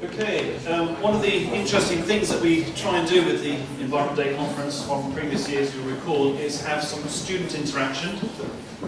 Okay, one of the interesting things that we try and do with the Environment Day conference from previous years, you'll recall, is have some student interaction.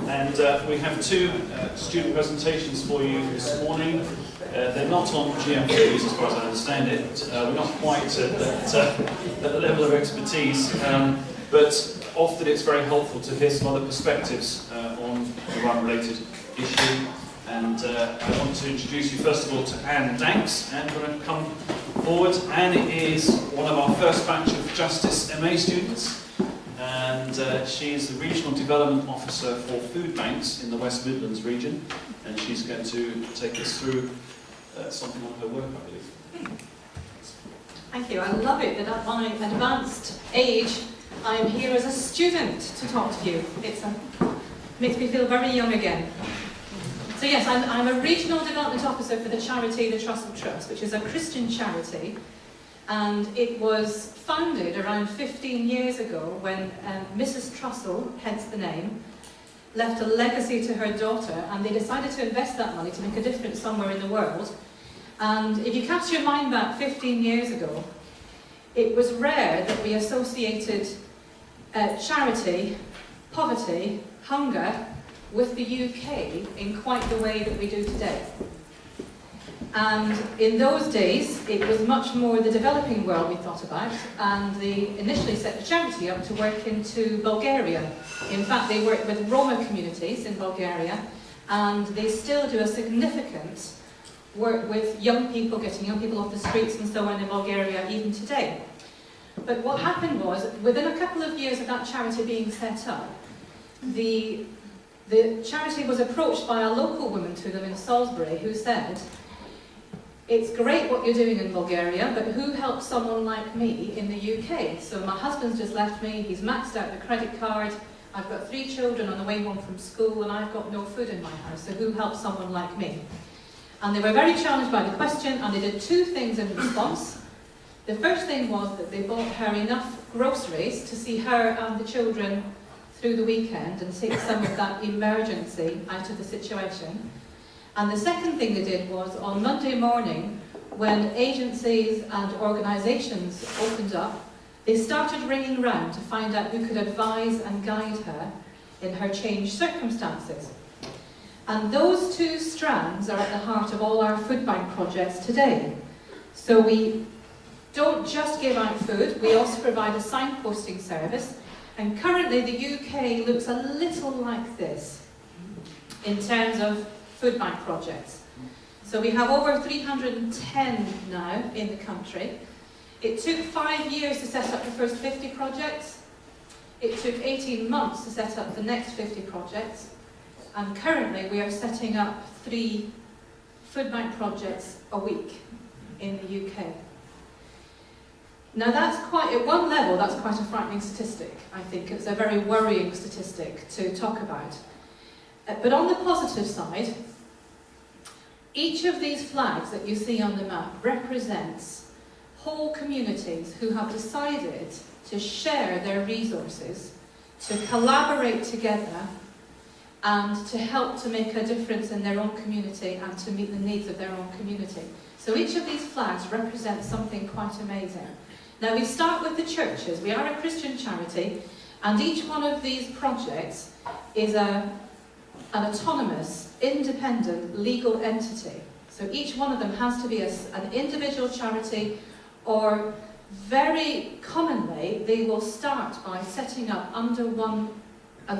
And we have two student presentations for you this morning. They're not on GM foods, as far as I understand it. We're not quite at the level of expertise, but often it's very helpful to hear some other perspectives on the environment-related issue. And I want to introduce you first of all to Anne Danks. Anne's going to come forward. Anne is one of our first batch of Justice MA students, and she is the Regional Development Officer for Food Banks in the West Midlands region, and she's going to take us through something on her work, I believe. Thank you. I love it that at my advanced age I'm here as a student to talk to you. It makes me feel very young again. So yes, I'm a Regional Development Officer for the charity the Trussell Trust, which is a Christian charity, and it was founded around 15 years ago when Mrs. Trussell, hence the name, left a legacy to her daughter, and they decided to invest that money to make a difference somewhere in the world. And if you cast your mind back 15 years ago, it was rare that we associated charity, poverty, hunger with the UK in quite the way that we do today. And in those days, it was much more the developing world we thought about, and they initially set the charity up to work into Bulgaria. In fact, they work with Roma communities in Bulgaria, and they still do a significant work with young people, getting young people off the streets and so on in Bulgaria even today. But what happened was, within a couple of years of that charity being set up, the charity was approached by a local woman to them in Salisbury who said, "It's great what you're doing in Bulgaria, but who helps someone like me in the UK? So my husband's just left me, he's maxed out the credit card, I've got 3 children on the way home from school, and I've got no food in my house, so who helps someone like me?" And they were very challenged by the question, and they did 2 things in response. The first thing was that they bought her enough groceries to see her and the children through the weekend and take some of that emergency out of the situation. And the second thing they did was, on Monday morning, when agencies and organisations opened up, they started ringing round to find out who could advise and guide her in her changed circumstances. And those 2 strands are at the heart of all our food bank projects today. So we don't just give out food, we also provide a signposting service. And currently the UK looks a little like this in terms of food bank projects. So we have over 310 now in the country. It took 5 years to set up the first 50 projects. It took 18 months to set up the next 50 projects. And currently we are setting up 3 food bank projects a week in the UK. Now that's quite, at one level, that's quite a frightening statistic, I think. It's a very worrying statistic to talk about. But on the positive side, each of these flags that you see on the map represents whole communities who have decided to share their resources, to collaborate together, and to help to make a difference in their own community and to meet the needs of their own community. So each of these flags represents something quite amazing. Now we start with the churches. We are a Christian charity, and each one of these projects is an autonomous, independent, legal entity. So each one of them has to be an individual charity, or very commonly they will start by setting up under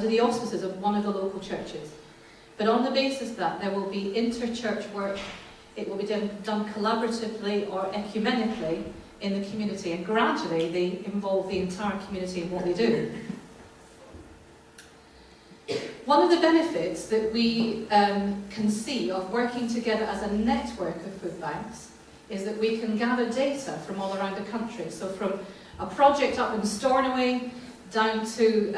the auspices of one of the local churches. But on the basis that there will be inter-church work, it will be done collaboratively or ecumenically in the community, and gradually they involve the entire community in what they do. One of the benefits that we can see of working together as a network of food banks is that we can gather data from all around the country. So from a project up in Stornoway down to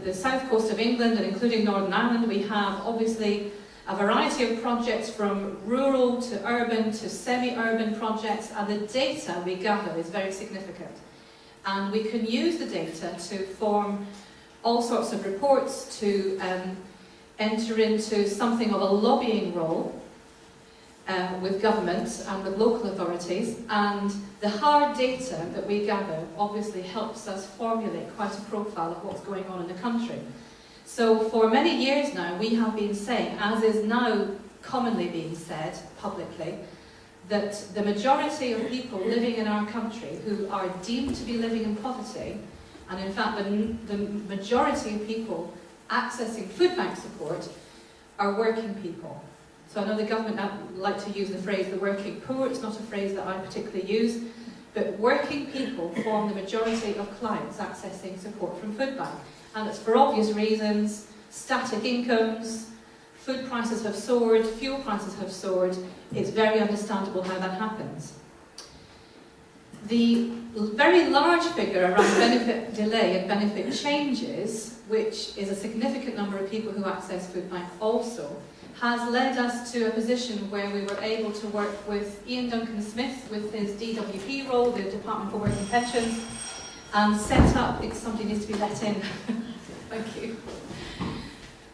the south coast of England and including Northern Ireland, we have obviously a variety of projects from rural to urban to semi-urban projects, and the data we gather is very significant. And we can use the data to form all sorts of reports, to enter into something of a lobbying role, with government and with local authorities, and the hard data that we gather obviously helps us formulate quite a profile of what's going on in the country. So for many years now we have been saying, as is now commonly being said publicly, that the majority of people living in our country who are deemed to be living in poverty, and in fact the majority of people accessing food bank support, are working people. So I know the government like to use the phrase the working poor. It's not a phrase that I particularly use, but working people form the majority of clients accessing support from food bank. And it's for obvious reasons: static incomes, food prices have soared, fuel prices have soared. It's very understandable how that happens. The very large figure around benefit delay and benefit changes, which is a significant number of people who access food bank also, has led us to a position where we were able to work with Ian Duncan Smith with his DWP role, the Department for Work and Pensions, and set up, I think somebody needs to be let in, thank you.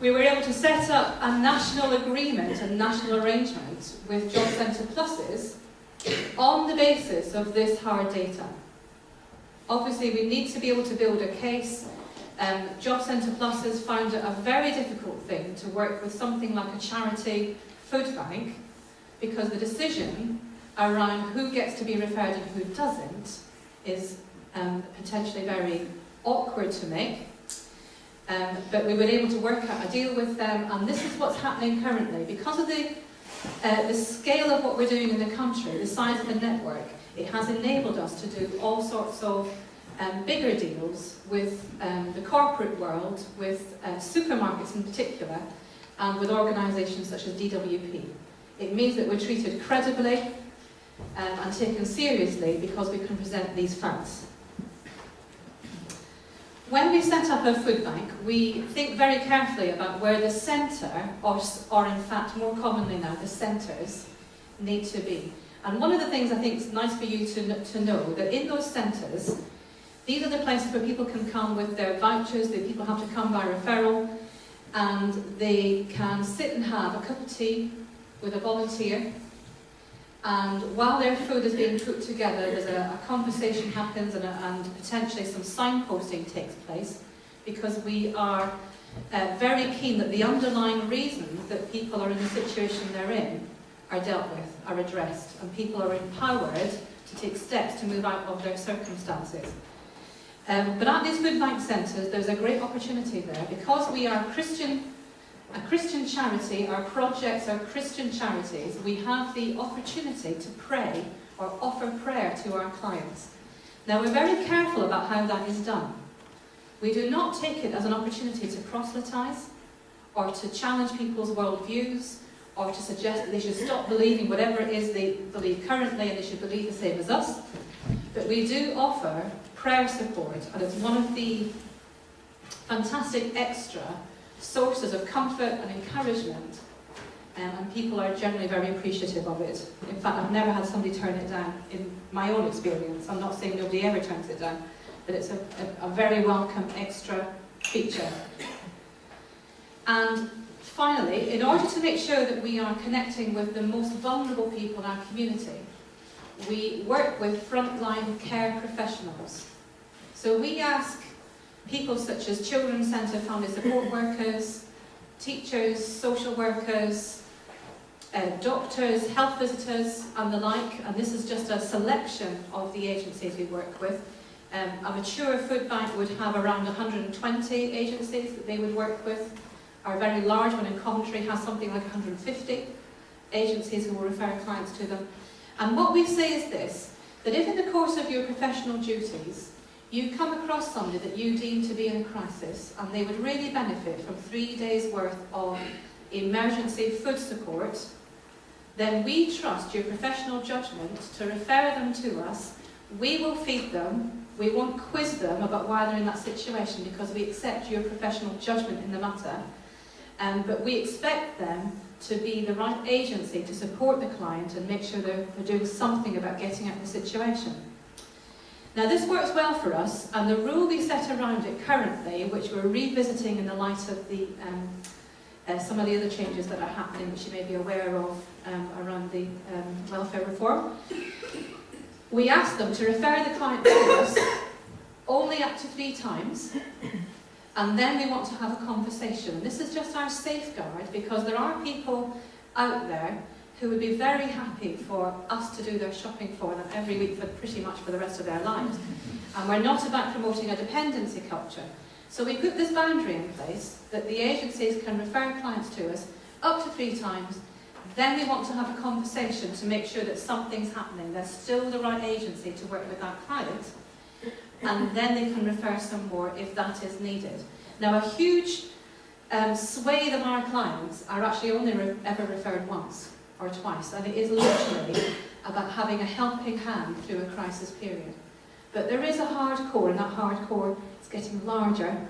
We were able to set up a national agreement, a national arrangement with Job Centre Pluses on the basis of this hard data. Obviously we need to be able to build a case. Job Centre Pluses found it a very difficult thing to work with something like a charity food bank, because the decision around who gets to be referred and who doesn't is potentially very awkward to make. But we were able to work out a deal with them, and this is what's happening currently. Because of the scale of what we're doing in the country, the size of the network, it has enabled us to do all sorts of bigger deals with the corporate world, with supermarkets in particular, and with organisations such as DWP. It means that we're treated credibly and taken seriously because we can present these facts. When we set up a food bank, we think very carefully about where the centre, or in fact more commonly now, the centres, need to be. And one of the things I think is nice for you to know, that in those centres, these are the places where people can come with their vouchers, that people have to come by referral, and they can sit and have a cup of tea with a volunteer, and while their food is being put together, there's a conversation happens, and potentially some signposting takes place, because we are very keen that the underlying reasons that people are in the situation they're in are dealt with, are addressed, and people are empowered to take steps to move out of their circumstances. But at these food bank centres, there's a great opportunity there, because we are a Christian charity, our projects are Christian charities. We have the opportunity to pray or offer prayer to our clients. Now, we're very careful about how that is done. We do not take it as an opportunity to proselytise or to challenge people's worldviews or to suggest that they should stop believing whatever it is they believe currently and they should believe the same as us. But we do offer prayer support, and it's one of the fantastic extra sources of comfort and encouragement, and people are generally very appreciative of it. In fact, I've never had somebody turn it down in my own experience. I'm not saying nobody ever turns it down, but it's a very welcome extra feature. And finally, in order to make sure that we are connecting with the most vulnerable people in our community, we work with frontline care professionals. So we ask people such as Children's Centre family support workers, teachers, social workers, doctors, health visitors and the like, and this is just a selection of the agencies we work with. A mature food bank would have around 120 agencies that they would work with. Our very large one in Coventry has something like 150 agencies who will refer clients to them. And what we say is this, that if in the course of your professional duties you come across somebody that you deem to be in a crisis and they would really benefit from 3 days worth of emergency food support, then we trust your professional judgment to refer them to us. We will feed them. We won't quiz them about why they're in that situation, because we accept your professional judgment in the matter. But we expect them to be the right agency to support the client and make sure they're doing something about getting out of the situation. Now this works well for us, and the rule we set around it currently, which we're revisiting in the light of the some of the other changes that are happening, which you may be aware of around the welfare reform. We ask them to refer the client to us only up to 3 times, and then we want to have a conversation. This is just our safeguard, because there are people out there who would be very happy for us to do their shopping for them every week for pretty much for the rest of their lives. And we're not about promoting a dependency culture. So we put this boundary in place that the agencies can refer clients to us up to 3 times. Then we want to have a conversation to make sure that something's happening. There's still the right agency to work with that client. And then they can refer some more if that is needed. Now, a huge swathe of our clients are actually only ever referred once or twice, and it is literally about having a helping hand through a crisis period. But there is a hardcore, and that hardcore is getting larger,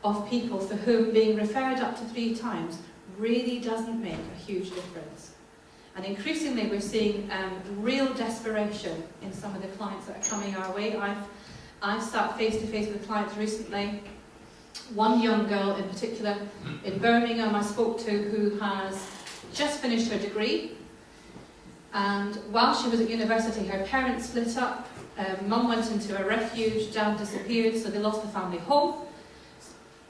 of people for whom being referred up to 3 times really doesn't make a huge difference. And increasingly we're seeing real desperation in some of the clients that are coming our way. I've sat face to face with clients recently. One young girl in particular in Birmingham I spoke to, who has just finished her degree, and while she was at university her parents split up. Mum went into a refuge, dad disappeared, so they lost the family home.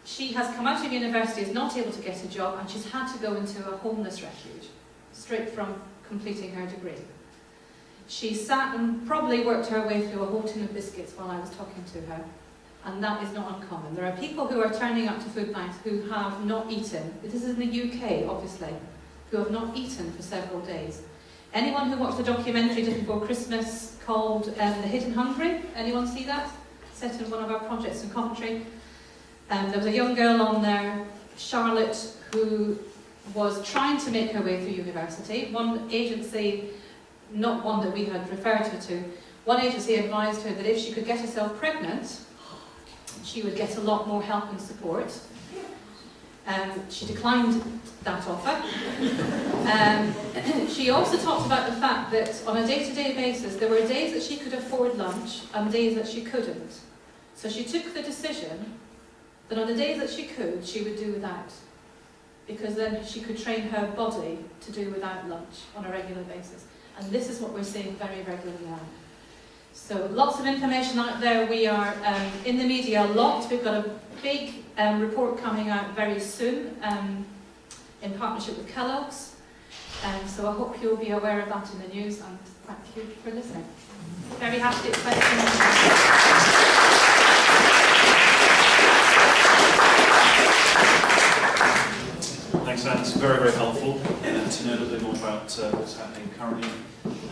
She has come out of university, is not able to get a job, and she's had to go into a homeless refuge straight from completing her degree. She sat and probably worked her way through a whole tin of biscuits while I was talking to her, and that is not uncommon. There are people who are turning up to food banks who have not eaten. This is in the UK, obviously, who have not eaten for several days. Anyone who watched the documentary just before Christmas called The Hidden Hungry? Anyone see that? Set in one of our projects in Coventry. There was a young girl on there, Charlotte, who was trying to make her way through university. One agency, not one that we had referred her to, one agency advised her that if she could get herself pregnant, she would get a lot more help and support. She declined that offer. She also talked about the fact that on a day-to-day basis, there were days that she could afford lunch and days that she couldn't. So she took the decision that on the days that she could, she would do without, because then she could train her body to do without lunch on a regular basis. And this is what we're seeing very regularly now. So lots of information out there. We are in the media a lot. We've got a big report coming out very soon in partnership with Kellogg's. So I hope you'll be aware of that in the news, and thank you for listening. Very happy to expect Thanks, Anne. It's very, very helpful to know a little bit more about what's happening currently,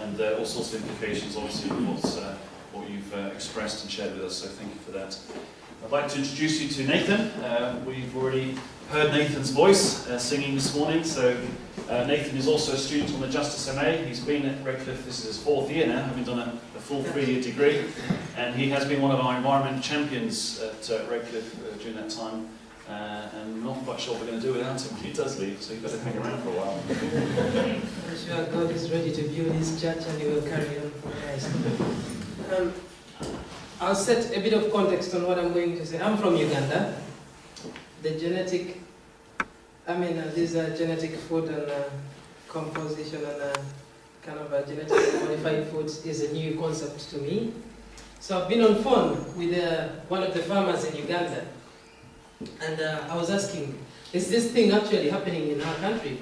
and all sorts of implications, obviously, of what you've expressed and shared with us, so thank you for that. I'd like to introduce you to Nathan. We've already heard Nathan's voice singing this morning, so Nathan is also a student on the Justice MA. He's been at Redcliffe, this is his 4th year now, having done a full 3-year degree, and he has been one of our environment champions at Redcliffe during that time. And I'm not quite sure what we're going to do without him when he does leave, so you've got to hang around for a while. I'm sure God is ready to build His church and He will carry on for Christ. I'll set a bit of context on what I'm going to say. I'm from Uganda. These are genetic food and composition and kind of a genetically modified foods is a new concept to me. So I've been on phone with one of the farmers in Uganda. And I was asking, is this thing actually happening in our country?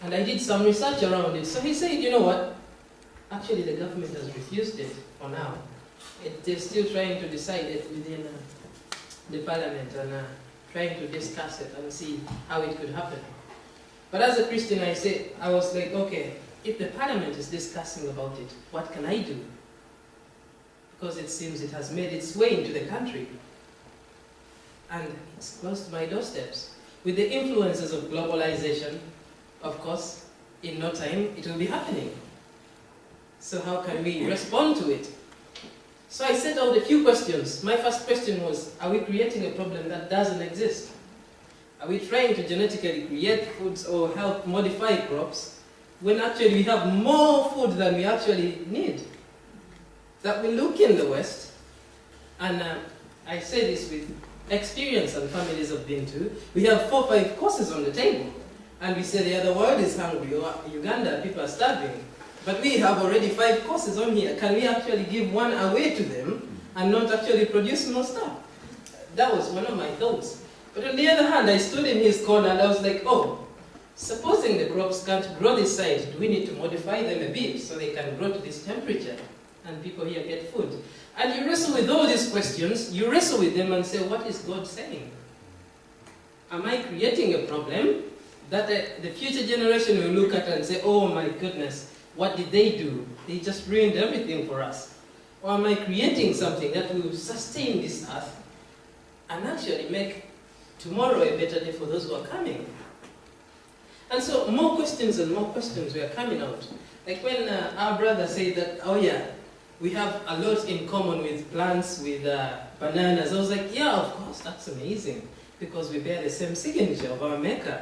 And I did some research around it. So he said, you know what? Actually, the government has refused it for now. They're still trying to decide it within the parliament and trying to discuss it and see how it could happen. But as a Christian, I was like, okay, if the parliament is discussing about it, what can I do? Because it seems it has made its way into the country. And it's close to my doorsteps. With the influences of globalization, of course, in no time, it will be happening. So how can we respond to it? So I set out a few questions. My first question was, are we creating a problem that doesn't exist? Are we trying to genetically create foods or help modify crops when actually we have more food than we actually need? That we look in the West, and I say this with experience and families have been to. We have 4 or 5 courses on the table. And we say the other world is hungry, or Uganda, people are starving. But we have already 5 courses on here. Can we actually give one away to them and not actually produce more stuff? That was one of my thoughts. But on the other hand, I stood in his corner and I was like, oh, supposing the crops can't grow this side, do we need to modify them a bit so they can grow to this temperature and people here get food? And you wrestle with all these questions, you wrestle with them and say, what is God saying? Am I creating a problem that the future generation will look at and say, oh my goodness, what did they do? They just ruined everything for us. Or am I creating something that will sustain this earth and actually make tomorrow a better day for those who are coming? And so more questions and more questions were coming out. Like when our brother said that, oh yeah, we have a lot in common with plants, with bananas. I was like, yeah, of course, that's amazing. Because we bear the same signature of our maker.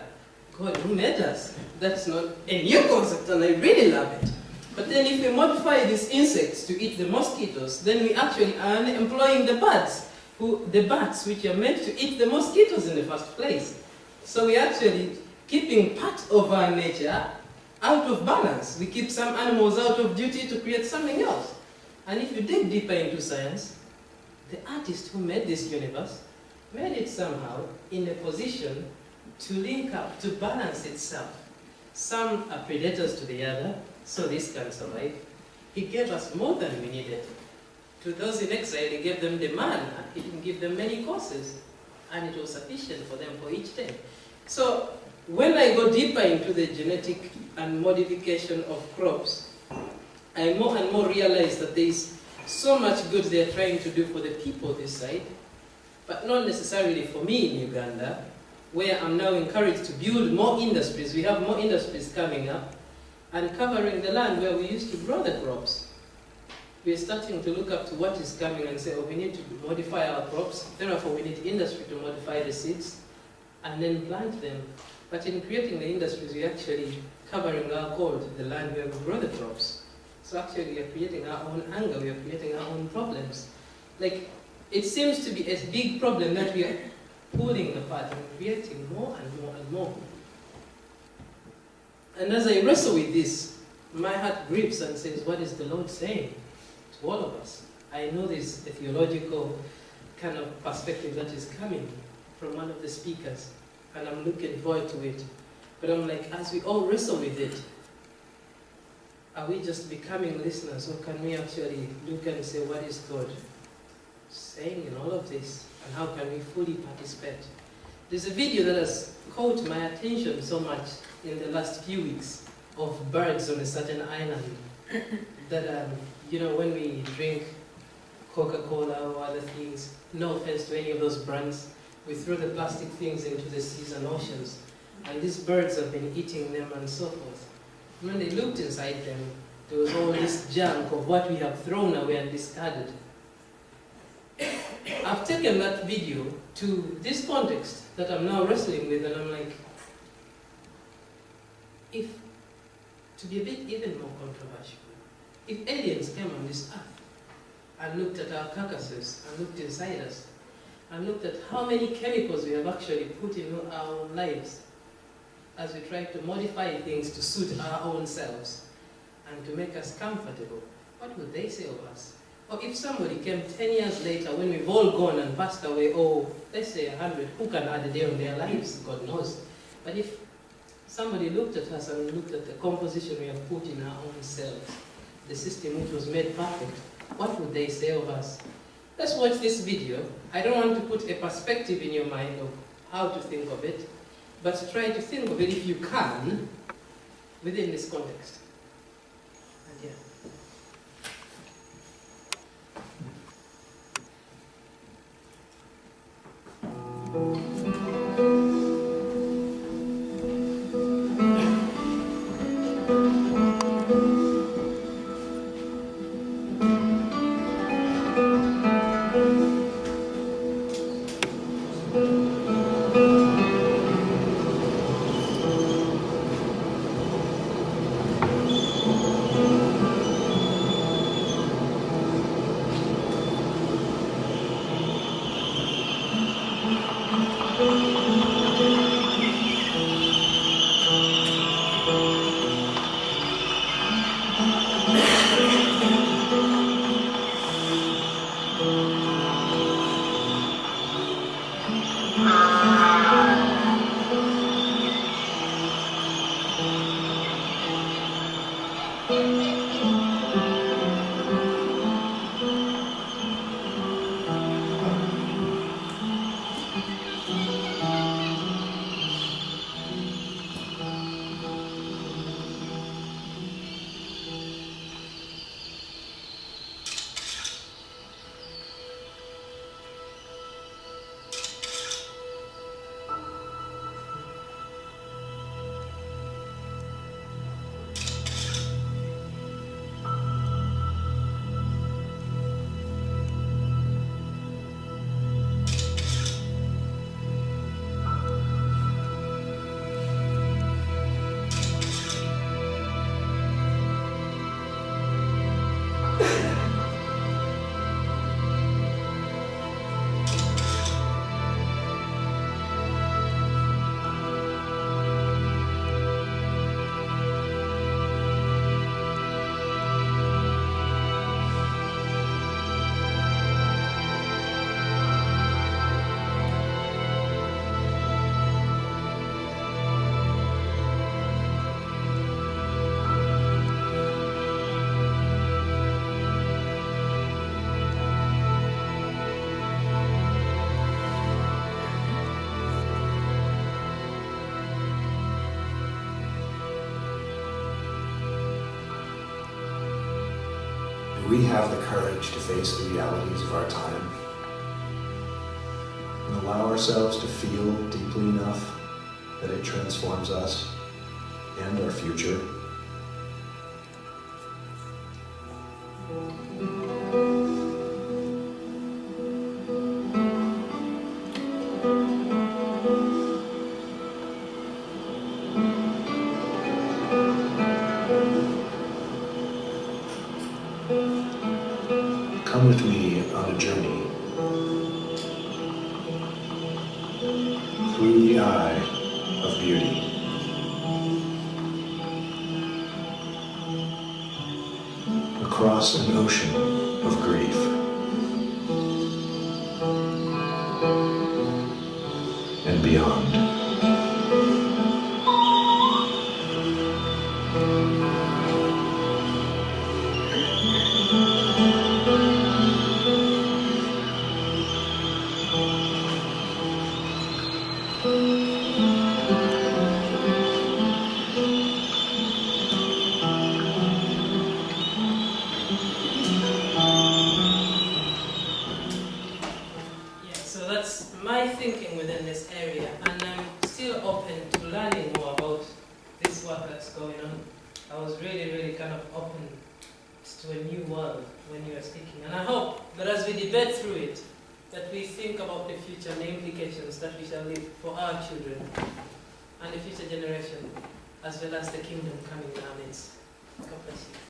God, who made us? That's not a new concept, and I really love it. But then if we modify these insects to eat the mosquitoes, then we actually are employing the birds, the bats which are meant to eat the mosquitoes in the first place. So we're actually keeping part of our nature out of balance. We keep some animals out of duty to create something else. And if you dig deeper into science, the artist who made this universe made it somehow in a position to link up, to balance itself. Some are predators to the other, so this can survive. He gave us more than we needed. To those in exile, he gave them the manna. He didn't give them many courses, and it was sufficient for them for each day. So when I go deeper into the genetic and modification of crops, I more and more realize that there is so much good they're trying to do for the people this side, but not necessarily for me in Uganda, where I'm now encouraged to build more industries. We have more industries coming up and covering the land where we used to grow the crops. We're starting to look up to what is coming and say, oh, we need to modify our crops, therefore we need industry to modify the seeds and then plant them. But in creating the industries, we're actually covering our cold, the land where we grow the crops. So actually we are creating our own anger, we are creating our own problems. Like, it seems to be a big problem that we are pulling apart and creating more and more and more. And as I wrestle with this, my heart grieves and says, what is the Lord saying to all of us? I know there's a theological kind of perspective that is coming from one of the speakers, and I'm looking forward to it. But I'm like, as we all wrestle with it, are we just becoming listeners, or can we actually look and say, what is God saying in all of this, and how can we fully participate? There's a video that has caught my attention so much in the last few weeks of birds on a certain island that, you know, when we drink Coca-Cola or other things, no offense to any of those brands, we throw the plastic things into the seas and oceans, and these birds have been eating them and so forth. When they looked inside them, there was all this junk of what we have thrown away and discarded. I've taken that video to this context that I'm now wrestling with, and I'm like, if, to be a bit even more controversial, if aliens came on this earth and looked at our carcasses and looked inside us and looked at how many chemicals we have actually put in our own lives as we try to modify things to suit our own selves and to make us comfortable, what would they say of us? Or if somebody came 10 years later when we've all gone and passed away, or let's say 100, who can add a day on their lives? God knows. But if somebody looked at us and looked at the composition we have put in our own selves, the system which was made perfect, what would they say of us? Let's watch this video. I don't want to put a perspective in your mind of how to think of it, but try to think of it, if you can, within this context. And yeah. We have the courage to face the realities of our time and allow ourselves to feel deeply enough that it transforms us and our future. Come with me on a journey through the eye of beauty. Across an ocean of grief. And beyond. So that's my thinking within this area, and I'm still open to learning more about this work that's going on. I was really kind of open to a new world when you were speaking, and I hope that as we debate through it, that we think about the future and the implications that we shall leave for our children and the future generation, as well as the kingdom coming in our midst. God bless you.